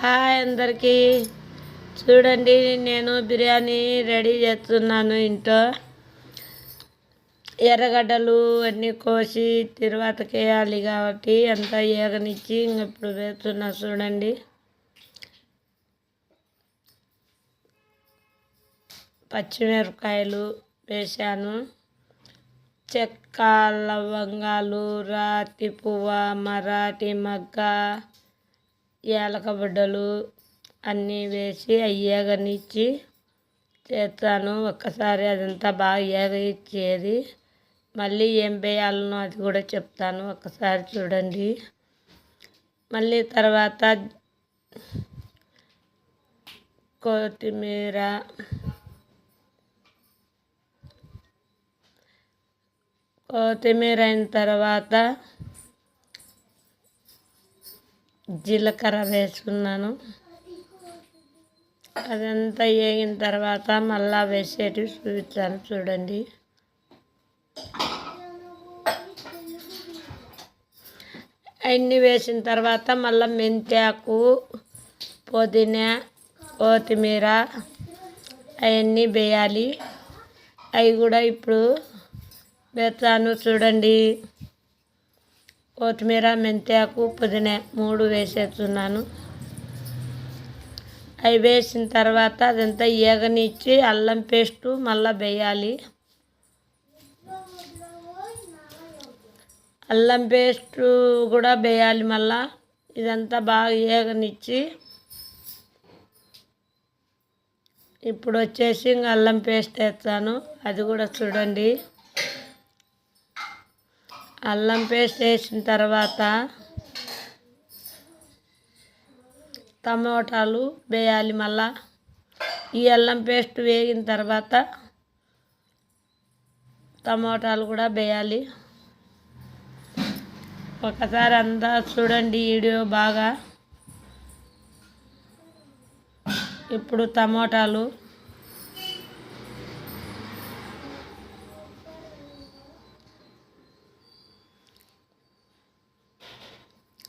Hi అందరికీ. చూడండి, నేను బిర్యానీ రెడీ చేస్తున్నాను. ఇంట్లో ఎర్రగడ్డలు అన్నీ కోసి తిరువాతకి వేయాలి కాబట్టి అంతా ఏగనిచ్చి ఇప్పుడు వేస్తున్నా. చూడండి, పచ్చిమిరపకాయలు వేసాను, చెక్క, లవంగాలు, రాతి పువ్వ, మరాఠీ మగ్గ, యాలకబుడ్డలు అన్నీ వేసి ఏగనిచ్చి చేస్తాను. ఒక్కసారి అదంతా బాగా ఏగనిచ్చేది. మళ్ళీ ఏం వేయాలనో అది కూడా చెప్తాను, ఒక్కసారి చూడండి. మళ్ళీ తర్వాత కొత్తిమీర, అయిన తర్వాత జీలకర్ర వేసుకున్నాను. అదంతా వేగిన తర్వాత మళ్ళా వేసేటి చూపించాను. చూడండి, అన్నీ వేసిన తర్వాత మళ్ళీ మెంతాకు, పుదీనా, కొత్తిమీర అవన్నీ వేయాలి. అవి కూడా ఇప్పుడు వేస్తాను. చూడండి, కొత్తిమీర, మెంతాకు, పుదీనా 3 వేసేస్తున్నాను. అవి వేసిన తర్వాత అదంతా ఏగనిచ్చి అల్లం పేస్టు మళ్ళీ వేయాలి. అల్లం పేస్టు కూడా వేయాలి. మళ్ళా ఇదంతా బాగా ఏగనిచ్చి ఇప్పుడు వచ్చేసి ఇంకా అల్లం పేస్ట్ వేస్తాను. అది కూడా చూడండి, అల్లం పేస్ట్ వేసిన తర్వాత టమోటాలు వేయాలి. మళ్ళా ఈ అల్లం పేస్ట్ వేగిన తర్వాత టమోటాలు కూడా వేయాలి. ఒకసారి అంతా చూడండి వీడియో బాగా. ఇప్పుడు టమోటాలు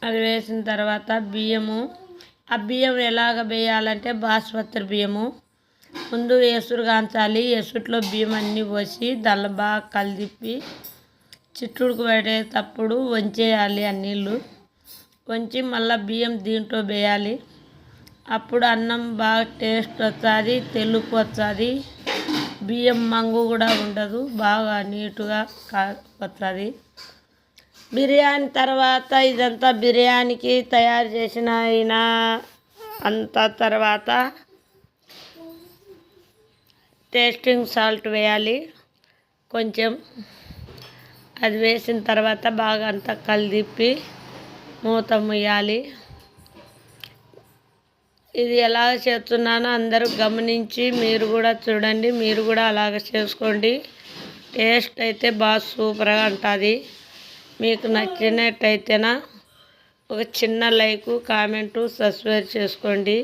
అది వేసిన తర్వాత బియ్యము. ఆ బియ్యం ఎలాగ వేయాలంటే బాస్మతి బియ్యము ముందు ఎసురు కాంచాలి. ఎసుట్లో బియ్యం అన్నీ పోసి దాన్ని బాగా కలిపి చిట్టుడుకు పడేటప్పుడు వంచేయాలి. ఆ నీళ్ళు వంచి మళ్ళీ బియ్యం దీంట్లో వేయాలి. అప్పుడు అన్నం బాగా టేస్ట్ వస్తుంది, తెలుపు వస్తుంది, బియ్యం మంగు కూడా ఉండదు, బాగా నీట్గా వస్తుంది. బిర్యానీ తర్వాత ఇదంతా బిర్యానీకి తయారు చేసిన అయినా అంత తర్వాత టేస్టింగ్ సాల్ట్ వేయాలి కొంచెం. అది వేసిన తర్వాత బాగా అంతా కలిపి మూత ముయ్యాలి. ఇది ఎలా చేస్తున్నానో అందరూ గమనించి మీరు కూడా చూడండి, మీరు కూడా అలాగ చేసుకోండి. టేస్ట్ అయితే బాగా సూపర్గా ఉంటుంది. మీకు నచ్చినట్టయితేనా ఒక చిన్న లైకు, కామెంటు, సబ్స్క్రైబ్ చేసుకోండి.